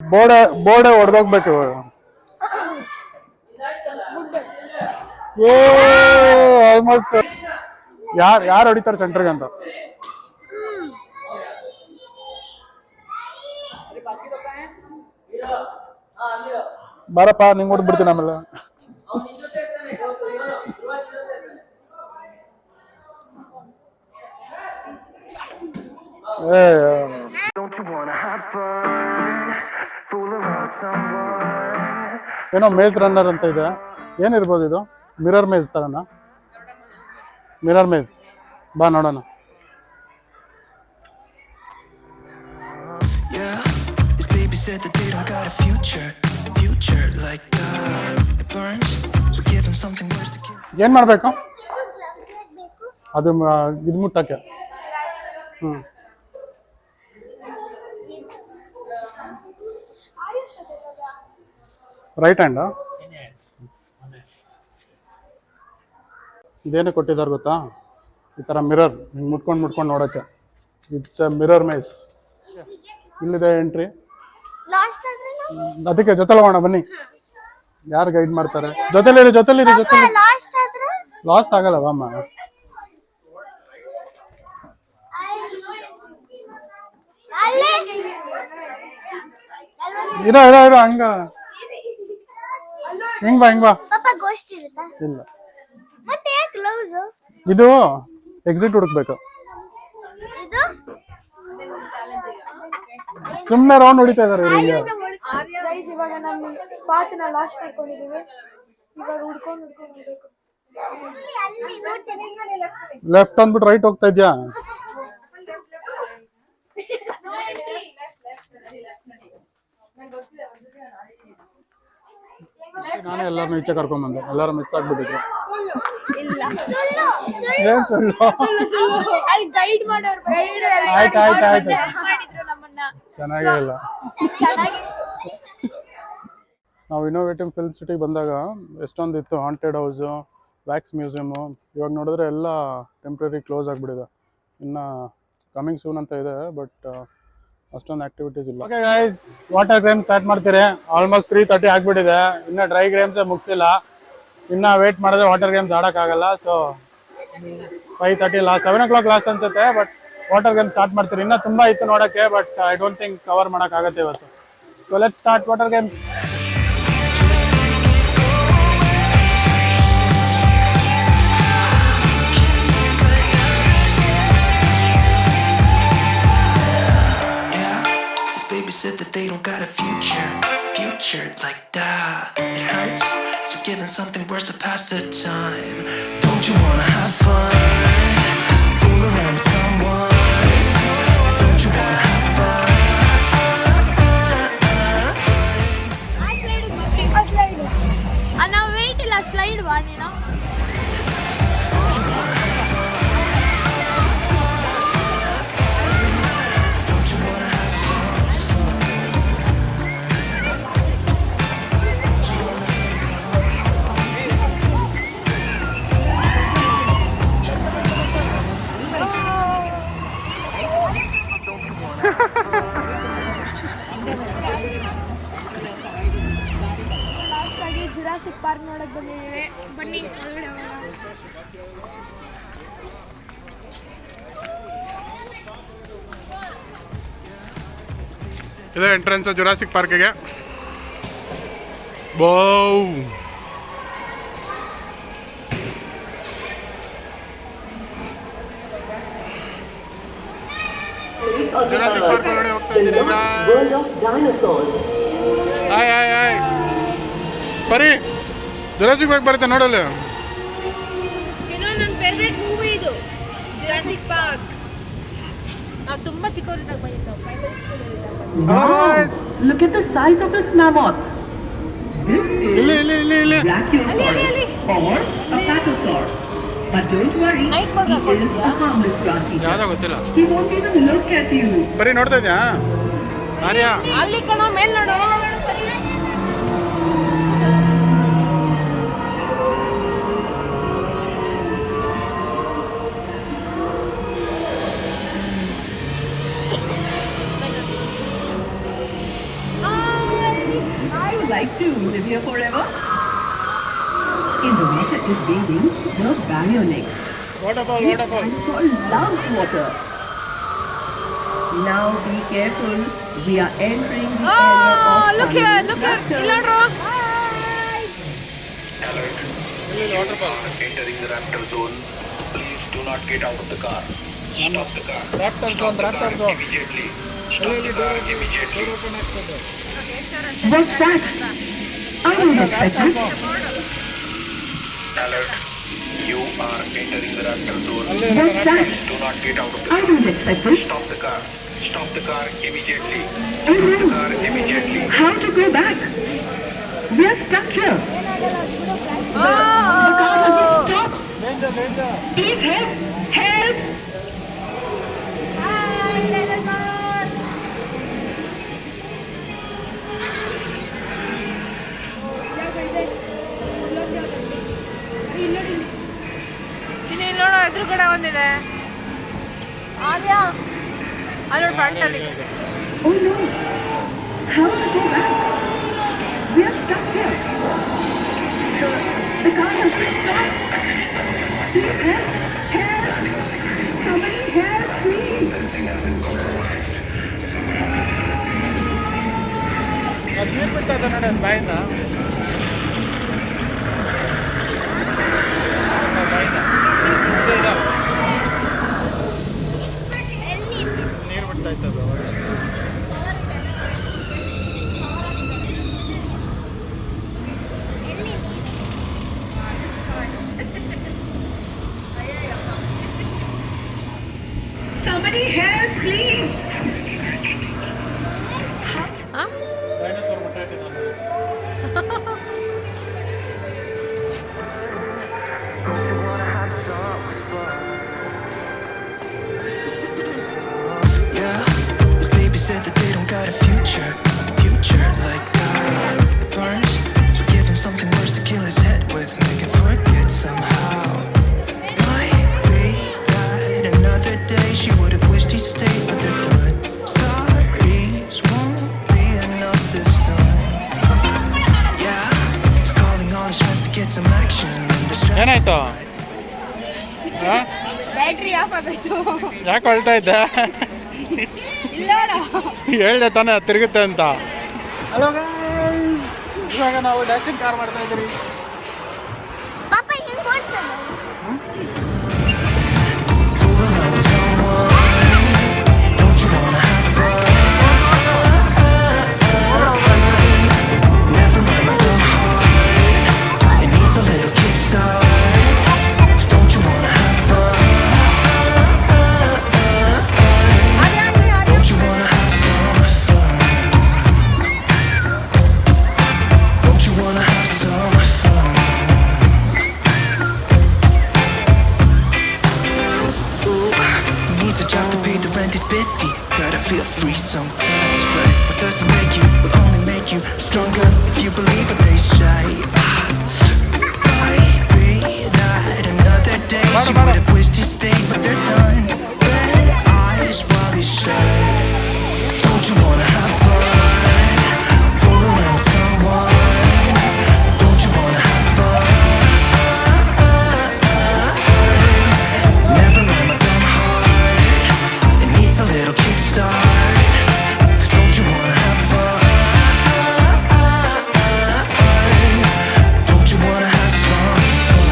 ಬೋರ್ಡೆ ಹೊಡೆದೋಗ್ಬೇಕು ಇವಾಗ. ಓ ಆಲ್ಮೋಸ್ಟ್. ಯಾರು ಹೊಡಿತಾರೆ ಸೆಂಟ್ರಿಗೆ ಅಂತ. ಬಾರಪ್ಪ ನಿಂಗೆ ಹೊಡೆದ್ಬಿಡ್ತೀನಿ ಆಮೇಲೆ. ಏನೋ ಮೇಜ್ ರನ್ನರ್ ಅಂತ ಇದೆ. ಏನಿರ್ಬೋದು ಇದು? ಮಿರರ್ ಮೇಜ್ ತರನಾ? ಮಿರರ್ ಮೇಜ್. ಬಾ ನೋಡೋಣ. ಏನ್ ಮಾಡ್ಬೇಕು ಅದು? ಇದು ಮುಟ್ಟಕ್ಕೆ. Right hand. ಇದೇನು ಕೊಟ್ಟಿದ್ದಾರೆ ಗೊತ್ತಾ? ಈ ಥರ ಮಿರರ್ ಹಿಂಗೆ ಮುಟ್ಕೊಂಡು ನೋಡೋಕ್ಕೆ. It's a mirror maze. ಇಲ್ಲಿದೆ ಎಂಟ್ರಿ. ಅದಕ್ಕೆ ಜೊತೆಲಿ ಹೋಗೋಣ ಬನ್ನಿ. ಯಾರು ಗೈಡ್ ಮಾಡ್ತಾರೆ? ಜೊತೆಲಿರಿ. ಲಾಸ್ಟ್ ಆಗಲ್ಲ ಬಾಮ್ಮ. ಇರೋ ಹಂಗ ಹಿಂಗ್ ಬಾ. ಇಲ್ಲ, ಇದು ಎಕ್ಸಿಟ್ ಹುಡುಕ್ಬೇಕು. ಸುಮ್ಮನೆ ರೌಂಡ್ ಹೊಡಿತಾ ಇದಾರೆ ಇವಾಗ. ನಮ್ಮ ಪಾತನ ಲಾಸ್ಟ್ ಮಾಡ್ಕೊಂಡಿದೀವಿ. ಇವಾಗ ಹುಡ್ಕೊಂಡು ಲೆಫ್ಟ್ ಅಂದ್ಬಿಟ್ಟು ರೈಟ್ ಹೋಗ್ತಾ ಇದ್ಯಾ? ನಾನೇ ಎಲ್ಲಾರನ್ನೂ ಈಚೆ ಕರ್ಕೊಂಡ್ಬಂದೆ. ಎಲ್ಲಾರು ಮಿಸ್ ಆಗ್ಬಿಟ್ಟಿದ್ರು. ಏನ್ ಸುಳ್ಳು? ಆಯ್ತು ಚೆನ್ನಾಗಿಲ್ಲ. ನಾವು ಇನ್ನೋವೇಟಿವ್ ಫಿಲ್ಮ್ ಸಿಟಿಗೆ ಬಂದಾಗ ಎಷ್ಟೊಂದಿತ್ತು. Haunted house, wax museum. ಇವಾಗ ನೋಡಿದ್ರೆ ಎಲ್ಲ ಟೆಂಪ್ರರಿ ಕ್ಲೋಸ್ ಆಗಿಬಿಟ್ಟಿದೆ. ಇನ್ನು ಕಮಿಂಗ್ ಸೂನ್ ಅಂತ ಇದೆ, ಬಟ್ ಅಷ್ಟೊಂದು ಆಕ್ಟಿವಿಟೀಸ್ ಇಲ್ಲ. Okay guys, water game start ಮಾಡ್ತೀರಿ. ಆಲ್ಮೋಸ್ಟ್ 3:30 ಆಗಿಬಿಟ್ಟಿದೆ. ಇನ್ನು ಡ್ರೈ ಗೇಮ್ಸೇ ಮುಗಿಸಿಲ್ಲ. ಇನ್ನು ವೇಟ್ ಮಾಡಿದ್ರೆ ವಾಟರ್ ಗೇಮ್ಸ್ ಆಡೋಕ್ಕಾಗಲ್ಲ. ಸೊ 5:30 ಲಾಸ್ಟ್, 7 o'clock ಲಾಸ್ಟ್ ಅನ್ಸುತ್ತೆ. ಬಟ್ ವಾಟರ್ ಗೇಮ್ ಸ್ಟಾರ್ಟ್ ಮಾಡ್ತೀರಿ. ಇನ್ನೂ ತುಂಬ ಇತ್ತು ನೋಡೋಕ್ಕೆ, but I don't think cover ಮಾಡೋಕ್ಕಾಗತ್ತೆ ಇವತ್ತು. So let's start water games. Said that they don't got a future like that. It hurts, so giving something worse to pass the time. Don't you wanna have fun? Fool around with someone. Don't you wanna have fun? slide. Anna wait illa slide vaanina. Jurassic Park ನೋಡಕ್ ಬಂದಿದ್ದೀವಿ. ಬನ್ನಿ ಒಳಗಡೆ ಹೋಗೋಣ. ಇದೆ entrance Jurassic ಪಾರ್ಕಿಗೆ. Wow, Jurassic Park ಒಳಗಡೆ ಹೋಗ್ತಾ ಇದ್ದೀರಿ. ಹಾಯ್ ಬರೀ ಜುರಾಸಿಕ್ ಪಾರ್ಕ್ ಬರುತ್ತೆ ನೋಡಲ್ಲ. ನನ್ನ ಫೇವರೇಟ್ ಮೂವಿ ಇದು ಜುರಾಸಿಕ್ ಪಾರ್ಕ್. ನಾವು ತುಂಬಾ ಚಿಕ್ಕವರಿದ್ದಾಗ ಬಂದಿದ್ದೆವು. Look at the size of this mammoth. This is Brachiosaurus or a Patasaur. But don't worry, he is a harmless grass eater. He won't even look at you. ಬರೀ ನೋಡ್ತಾ ಇದ್ಯಾ? ಆರ್ಯಾ ಅಲ್ಲಿ ಕಣೋ, ಮೇಲ್ ನೋಡು. like to live here forever? In the water is bathing the baryonyx. Waterfall This waterfall dinosaur loves water. Now be careful. We are entering the area of look here, harmless look here. raptors. ಇಲ್ಲ ನೋಡ್ರು. Entering the raptor zone. Please do not get out of the car. Stop the car. Raptor zone raptor zone Immediately. Stop the car immediately. What's that? I don't expect this. Alert. You are entering the raptor zone. What's that? Do not get out of the I car. don't expect this. Stop the car. Stop the car immediately. Oh The no! car immediately. How to go back? We are stuck here. The car doesn't stop. Please help! Help! ಚಿನ್ನಿ ಇಲ್ಲಿ ನೋಡು, ಎದುರುಗಡೆ ಒಂದಿದೆ. ಆರ್ಯ ಅಲ್ಲಿ ನೋಡಿ front ಅಲ್ಲಿ. Oh no! How to go back? We are stuck here. The car doesn't stop. Please help! Help! Somebody help, please! ಅದು ನೀರು ಬಿಟ್ಟದ ನೋಡಿ ಅದು ಬಾಯಿಂದ ನೀರು ಬಿಡ್ತಾ ಇತ್ತದು Somebody help, please! ಡೈನೋಸಾರ್ ಮೊಟ್ಟೆ ಇಟ್ಟಿದ್ದಾನೆ Yeah, these babies said that they don't got a future like it burns. So give him something worse to kill his head with, make him forget somehow. Might be that another day she would have wished he stayed, but they're done. Sorries won't be enough this time. Yeah, he's calling all his friends to get some action and distract. ಏನಾಯ್ತು ಹಾಂ battery of ಆಗೋಯ್ತು. ಯಾಕೆ ಹೊಳ್ತಾ ಇದ್ದೆ ಇಲ್ಲ ನೋಡು. ಹೇಳ್ದೆ ತಾನೇ ಅದು ತಿರುಗುತ್ತೆ ಅಂತ ಹಲೋ ಇವಾಗ ನಾವು ಡ್ಯಾಶಿಂಗ್ ಕಾರ್ ಮಾಡ್ತಾ ಇದ್ದೀವಿ Fool around with someone. Don't you wanna have fun? Never mind my dumb heart. It needs a little kickstart. 'Cause don't you wanna have fun? Don't you wanna have some fun? Don't you wanna have some fun? Ooh, who needs a job to pay the rent is busy. Gotta feel free sometimes, right? What doesn't make you will only make you stronger if you believe what they say. Might be that another day she would have wished he stayed, but they're done. Red eyes while he's shy. Don't you wanna have fun? Fool around with someone. Don't you wanna have fun? Never mind my dumb heart. It needs a little kickstart. 'Cause don't you wanna have fun? Don't you wanna have some fun?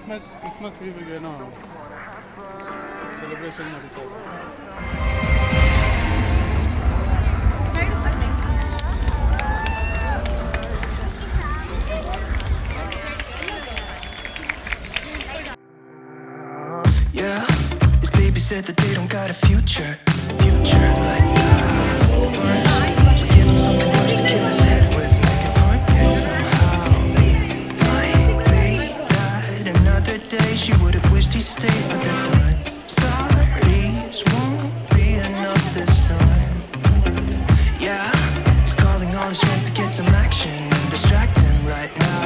Christmas ಈವ್ಗೆ ಏನೋ celebration ನಡೀತಾ ಇದೆ. Yeah, his baby said that they don't got a future like birds. So give him something worse to kill his head with, make it forget somehow. Might be that another day she would have wished he stayed, but they're done. Sorry's won't be enough this time. Yeah, he's calling all his friends to get some action and distract him right now.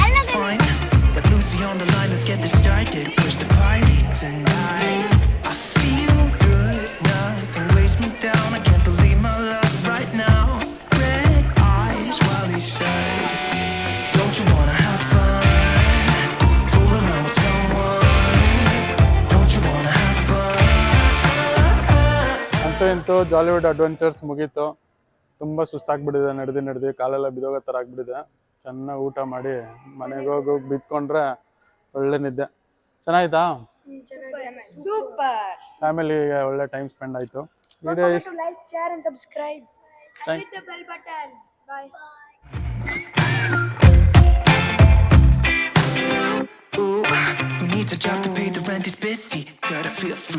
It's fine, but Lucy on the line, let's get this started. Where's the party tonight? I feel good, nothing weighs me down. I can't believe my luck right now. Red eyes while he said, don't you wanna have fun? Fool around with someone. Don't you wanna have fun? ಅಂತೂ ಇಂತೂ Jollywood adventures ಮುಗೀತು. ತುಂಬ ಸುಸ್ತಾಗ್ಬಿಟ್ಟಿದೆ, ನಡೆದು ಕಾಲೆಲ್ಲ ಬಿದೋಗೋ ಥರ ಆಗ್ಬಿಟ್ಟಿದೆ. ಚೆನ್ನಾಗಿ ಊಟ ಮಾಡಿ ಮನೆಗೆ ಹೋಗಿ ಬಿದ್ಕೊಂಡ್ರೆ ಒಳ್ಳೆ ನಿದ್ದೆ. ಚೆನ್ನಾಗಿತ್ತಾ? ಸೂಪರ್. ಫ್ಯಾಮಿಲಿಗೆ ಒಳ್ಳೆ ಟೈಮ್ ಸ್ಪೆಂಡ್ ಆಯಿತು. ವಿಡಿಯೋ ಇಷ್ಟ like, share and subscribe. Thank- Hit the bell button. Bye. Ooh, who needs a job to pay the rent is busy? Gotta feel free.